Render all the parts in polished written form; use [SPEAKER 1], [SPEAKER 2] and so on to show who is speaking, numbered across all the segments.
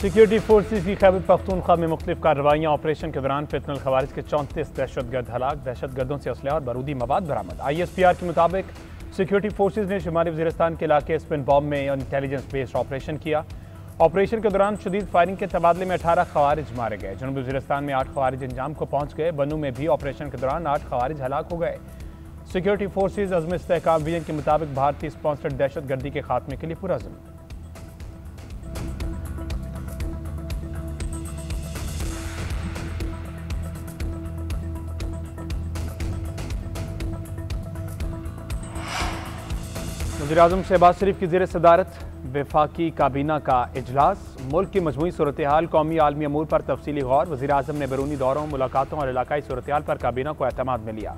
[SPEAKER 1] Security forces की खैबर पख्तूनख्वा में मुख्तलिफ कार्रवाइयाँ। ऑपरेशन के दौरान फितनल खवारिज के 34 दहशतगर्द हलाक, दहशतगर्दों से असलहा और बारूदी मवाद बरामद। ISPR के मुताबिक सिक्योरिटी फोर्सेज ने शुमारी वज़ीरिस्तान के इलाके स्पिन बॉम्ब में इंटेलिजेंस बेस्ड ऑपरेशन किया। ऑपरेशन के दौरान शदीद फायरिंग के तबादले में 18 खवारिज मारे गए। जनूबी वज़ीरिस्तान में 8 खवारिज इंजाम को पहुँच गए। बनू में भी ऑपरेशन के दौरान 8 खवारिज हलाक हो गए। सिक्योरिटी फोर्सेज अज़्म इस्तेहकाम विजन के मुताबिक भारतीय स्पॉन्सर्ड दहशतगर्दी के खात्मे के लिए पुरअज़्म। वज़ीर-ए-आज़म शहबाज शरीफ की ज़ेर सदारत वफाकी काबीना का इजलास। मुल्क की मजमूई सूरत हाल, कौमी आलमी अमूर पर तफसीली गौर। वज़ीर-ए-आज़म ने बैरूनी दौरों, मुलाकातों और इलाकाई सूरत हाल पर काबीना को एतमाद में लिया।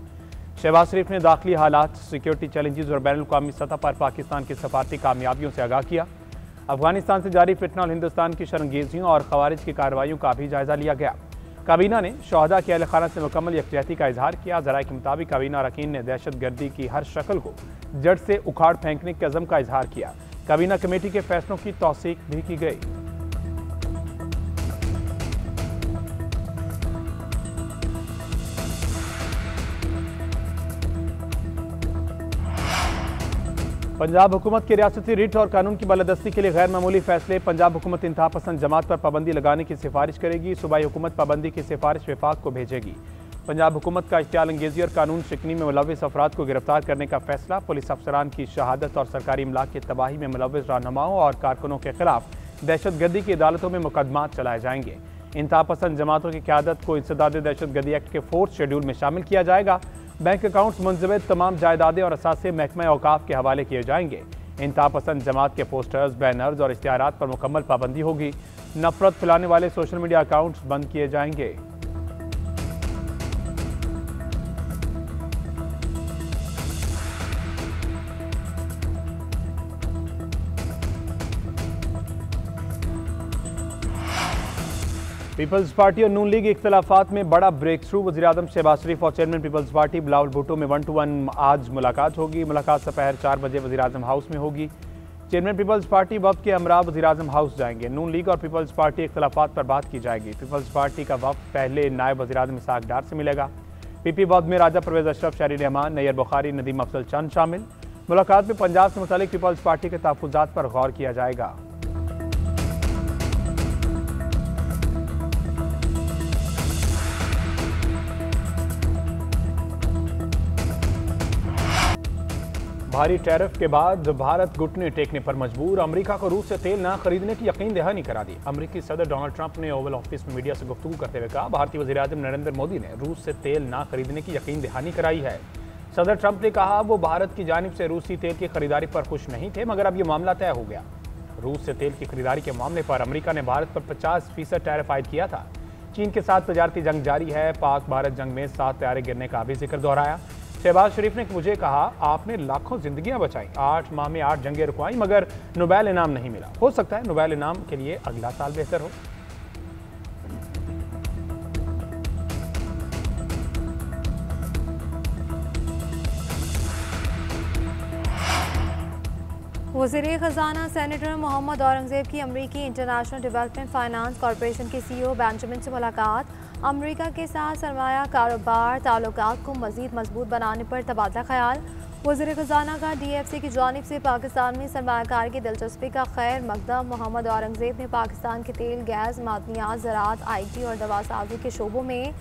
[SPEAKER 1] शहबाज शरीफ ने दाखिली हालात, सिक्योरिटी चैलेंजेस और बैनुल-अक़वामी सतह पर पाकिस्तान की सफारती कामयाबियों से आगाह किया। अफगानिस्तान से जारी फितना और हिंदुस्तान की शरंगेजियों और खवारिज की कार्रवाइयों का भी जायजा लिया गया। काबीना ने शहदा के अहल खाना से मुकम्मल यकजहती का इजहार किया। ज़राए के मुताबिक काबीना अरकान ने दहशत गर्दी की हर शक्ल को जड़ से उखाड़ फेंकने के अज़म का इजहार किया। काबीना कमेटी के फैसलों की तौसीक भी की गई। पंजाब हुकूमत के रियासती रिट और कानून की बालादस्ती के लिए गैर मामूली फैसले। पंजाब हुकूमत इंतहा पसंद जमात पर पाबंदी लगाने की सिफारिश करेगी। सूबाई हुकूमत पाबंदी की सिफारिश वफाक को भेजेगी। पंजाब हुकूमत का इश्तियाल अंगेजी और कानून शिकनी में मुलव्विस अफराद को गिरफ्तार करने का फैसला। पुलिस अफसरान की शहादत और सरकारी इमलाक की तबाही में मुलव्विस रहनुमाओं और कारकुनों के खिलाफ दहशतगर्दी की अदालतों में मुकदमात चलाए जाएंगे। इंतहा पसंद जमातों की क़यादत को इंसदाद दहशतगर्दी एक्ट के 4th शेड्यूल में शामिल किया जाएगा। बैंक अकाउंट्स मुंजमद तमाम जायदादें और असासे महकमा औकाफ के हवाले किए जाएंगे। इंतहा पसंद जमात के पोस्टर्स, बैनर्स और इश्तिहारात पर मुकम्मल पाबंदी होगी। नफरत फैलाने वाले सोशल मीडिया अकाउंट्स बंद किए जाएंगे। पीपल्स पार्टी और नून लीग इख्तलाफात में बड़ा ब्रेक थ्रू। वज़ीर-ए-आज़म शहबाज शरीफ और chairman Peoples Party Bilawal Bhutto में 1-to-1 आज मुलाकात होगी। मुलाकात दोपहर 4 बजे वज़ीर-ए-आज़म हाउस में होगी। चेयरमैन पीपल्स पार्टी वफ्द के हमरा वज़ीर-ए-आज़म हाउस जाएंगे। नून लीग और पीपल्स पार्टी इख्तलाफात पर बात की जाएगी। पीपल्स पार्टी का वफ्द पहले नायब वज़ीर-ए-आज़म इसहाक डार से मिलेगा। पीपी वफ्द में राजा परवेज़ अशरफ, शहरी रहमान, नैयर बुखारी, नदीम अफजल चंद शामिल। मुलाकात में पंजाब से मुतालिक पीपल्स पार्टी के तहफ़्फ़ुज़ात पर गौर किया जाएगा। भारी टैरिफ के बाद भारत घुटने टेकने पर मजबूर। अमेरिका को रूस से तेल न खरीदने की यकीन दहानी करा दी। अमेरिकी सदर डोनाल्ड ट्रंप ने ओवल ऑफिस में मीडिया से गुफ्तगू करते हुए कहा, भारतीय वज़ीर-ए-आज़म नरेंद्र मोदी ने रूस से तेल न खरीदने की यकीन दहानी कराई है। सदर ट्रंप ने कहा वो भारत की जानिब से रूसी तेल की खरीदारी पर खुश नहीं थे, मगर अब ये मामला तय हो गया। रूस से तेल की खरीदारी के मामले पर अमेरिका ने भारत पर 50% टैरिफ आयद किया था। चीन के साथ तजारती जंग जारी है। पाक भारत जंग में 7 तैयारे गिरने का भी जिक्र दोहराया। शहबाज शरीफ ने मुझे कहा, आपने लाखों जिंदगियां बचाई, 8 माह में 8 जंगें रुकवाई, मगर नोबेल इनाम नहीं मिला। हो सकता है नोबेल इनाम के लिए अगला साल बेहतर हो।
[SPEAKER 2] वज़ीर ख़ज़ाना सेनेटर मोहम्मद औरंगज़ेब की अमरीकी इंटरनेशनल डेवलपमेंट फाइनेंस कॉरपोरेशन के CEO बेंजामिन से मुलाकात। अमरीका के साथ सरमाया कारोबार ताल्लुकात को मज़ीद मजबूत बनाने पर तबादला ख्याल। वज़ीर ख़ज़ाना का DFC की जानिब से पाकिस्तान में सरमायाकारी की दिलचस्पी का खैर मकदम। मोहम्मद औरंगज़ेब ने पाकिस्तान के तेल, गैस, मादनियात, ज़राअत, IT और दवासाजी के शोबों में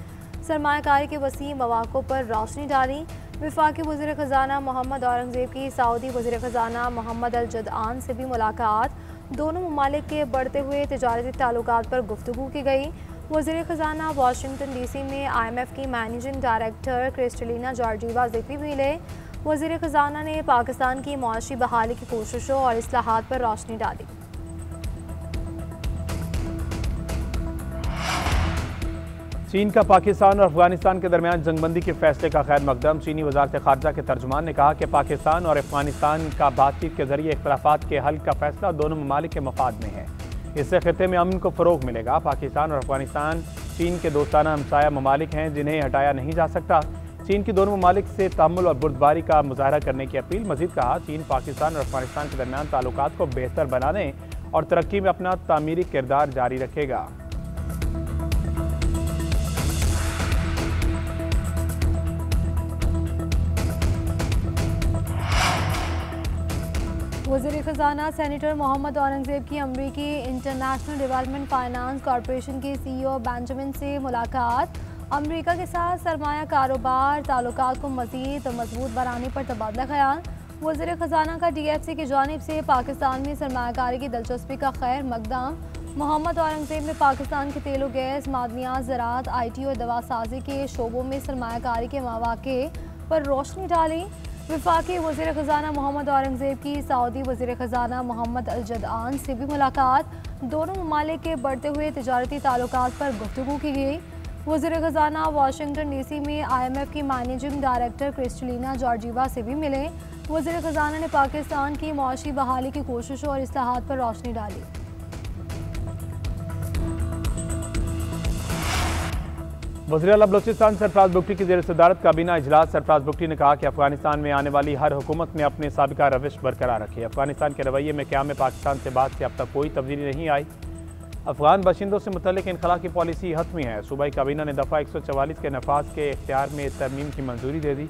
[SPEAKER 2] सरमायाकारी के वसी मौक़ों पर रोशनी डाली। वफाकी वज़ीर ख़ज़ाना मोहम्मद औरंगज़ेब की सऊदी वज़ीर ख़ज़ाना मोहम्मद अल जदआन से भी मुलाकात। दोनों ममालिक के बढ़ते हुए तिजारती ताल्लुकात पर गुफ्तगू की गई। वज़ीर ख़ज़ाना वाशिंगटन DC में IMF की मैनेजिंग डायरेक्टर क्रिस्टलिना जॉर्जीवा से भी मिले। वज़ीर ख़ज़ाना ने पाकिस्तान की मुआशी बहाली की कोशिशों और इस्लाहात पर रोशनी डाली।
[SPEAKER 1] चीन का पाकिस्तान और अफगानिस्तान के दरमियान जंगबंदी के फैसले का खैर मकदम। चीनी वज़ारत ख़ारजा के तर्जुमान ने कहा कि पाकिस्तान और अफगानिस्तान का बातचीत के जरिए इख्तलाफात के हल का फैसला दोनों ममालिक के मफाद में है। इससे खित्ते में अमन को फ़रोग़ मिलेगा। पाकिस्तान और अफगानिस्तान चीन के दोस्ताना हमसाया ममालिक हैं जिन्हें हटाया नहीं जा सकता। चीन की दोनों ममालिक से तहम्मुल और बुर्दबारी का मुजाहरा करने की अपील। मज़ीद कहा, चीन पाकिस्तान और अफगानिस्तान के दरमियान ताल्लुकात को बेहतर बनाने और तरक्की में अपना तामीरी किरदार जारी रखेगा।
[SPEAKER 2] वज़ीर ख़ज़ाना सेनेटर मोहम्मद औरंगज़ेब की अमरीकी इंटरनेशनल डेवलपमेंट फाइनेंस कॉरपोरेशन के CEO बेंजामिन से मुलाकात। अमरीका के साथ सरमाया कारोबार ताल्लुकात को मज़ीद मजबूत बनाने पर तबादला ख़याल। वज़ीर ख़ज़ाना का DFC की जानिब से पाकिस्तान में सरमायाकारी की दिलचस्पी का खैर मकदम। मोहम्मद औरंगज़ेब ने पाकिस्तान के तेल गैस, मादनियात, ज़राअत, IT और दवासाजी के शोबों में सरमायाकारी के मौक़े पर रोशनी डाली। वफाकी वज़ीर ख़ज़ाना मोहम्मद औरंगज़ेब की सऊदी वज़ीर ख़ज़ाना मोहम्मद अल जदआन से भी मुलाकात। दोनों ममालिक के बढ़ते हुए तिजारती ताल्लुकात पर गुफ्तगू की गई। वज़ीर ख़ज़ाना वाशिंगटन DC में IMF की मैनेजिंग डायरेक्टर क्रिस्टलिना जॉर्जीवा से भी मिले। वज़ीर ख़ज़ाना ने पाकिस्तान की मौशी बहाली की कोशिशों और इस्लाहात पर रोशनी डाली।
[SPEAKER 1] वज़ीर आला बलूचिस्तान सरफराज बुगटी की ज़ेर सदारत काबीना इजलास। सरफराज बुगटी ने कहा कि अफगानिस्तान में आने वाली हर हुकूमत ने अपने साबिका रविश बरकरार रखी। अफगानिस्तान के रवैये में क़याम पाकिस्तान से बाद से अब तक कोई तब्दीली नहीं आई। अफगान बाशिंदों से मुतल्लिक इनखला की पॉलिसी हतमी है। सूबाई काबीना ने दफ़ा 144 के नफाज के इख्तियार में तरमीम की मंजूरी दे दी।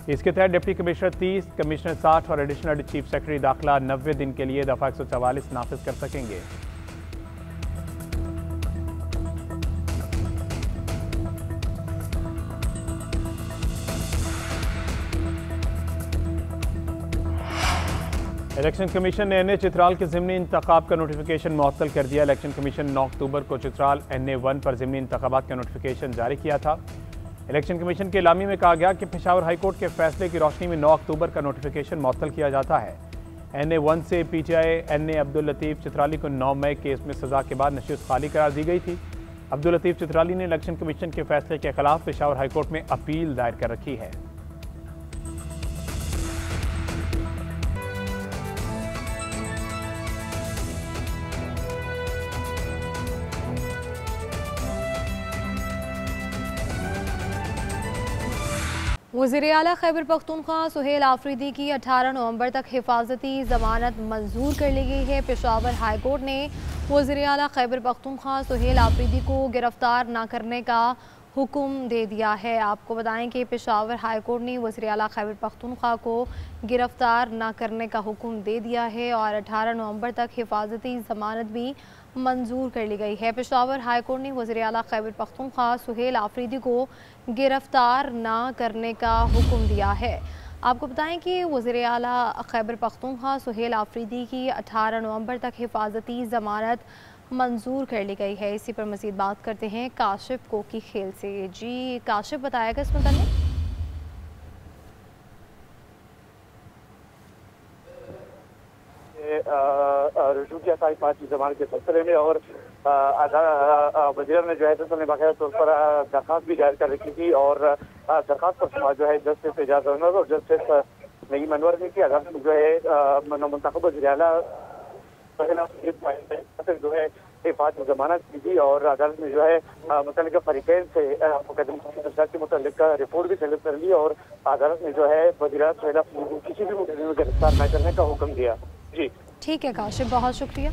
[SPEAKER 1] इसके तहत डिप्टी कमिश्नर 30, कमिश्नर 60 और एडिशनल चीफ सेक्रेटरी दाखिला 90 दिन के लिए दफ़ा 144 नाफिज कर सकेंगे। इलेक्शन कमीशन ने NA चित्राल के ज़िमनी इंतखाब का नोटिफिकेशन मुअत्तल कर दिया। इलेक्शन कमीशन 9 अक्टूबर को चित्राल NA-1 पर ज़िमनी इंतखाबात का नोटिफिकेशन जारी किया था। इलेक्शन कमीशन के इलामी में कहा गया कि पेशावर हाई कोर्ट के फैसले की रोशनी में 9 अक्टूबर का नोटिफिकेशन मुअत्तल किया जाता है। NA-1 से PTI NA अब्दुल लतीफ़ चित्राली को 9 मई केस में सजा के बाद नशिस्त खाली करार दी गई थी। अब्दुल लतीफ़ चित्राली ने इलेक्शन कमीशन के फैसले के खिलाफ पेशावर हाई कोर्ट में अपील दायर कर रखी है।
[SPEAKER 2] वज़ीर आला खैबर पख्तूनख्वा सुहेल आफरीदी की 18 नवंबर तक हिफाजती ज़मानत मंजूर कर ली गई है। पेशावर हाई कोर्ट ने वज़ीर आला खैबर पख्तूनख्वा सुहेल आफरीदी को गिरफ्तार न करने का हुक्म दे दिया है। आपको बताएं कि पेशावर हाई कोर्ट ने वज़ीर आला खैबर पख्तूनख्वा को गिरफ्तार न करने का हुक्म दे दिया है और 18 नवंबर तक हिफाजती ज़मानत भी मंजूर कर ली गई है। पेशावर हाई कोर्ट ने वज़ीर आला खैबर पख्तूनख्वा सुहेल आफरीदी को गिरफ्तार न करने का हुक्म दिया है। आपको बताएं कि वज़ीर आला खैबर पख्तूनख्वा सुहेल आफरीदी की 18 नवंबर तक हिफाजती ज़मानत मंजूर कर ली गई है। इसी पर मज़ीद बात करते हैं काशिफ कोकी खेल से। जी काशिफ, बताएगा इस मुताल्लिक़।
[SPEAKER 3] रजू किया था 5 जमानत के सिलसिले में और वज़ीर ने जो है बाकायदा तौर पर दरख्वास्त भी जारी कर रखी थी और दरख्वास्त पर जो है जस्टिस एजाज अहमद और जस्टिस नईम अनवर ने की अदालत में जो है मुंतखब वज़ीर आला जो है हिफाजत जमानत की थी और अदालत में जो है मुतल्लिका फरीकैन से मुकदमा के मुतल्लिक रिपोर्ट भी तलब कर ली और अदालत ने जो है वज़ीर किसी भी मुकदमे में गिरफ्तार न करने का हुक्म दिया। जी
[SPEAKER 2] ठीक है काशिफ, बहुत शुक्रिया।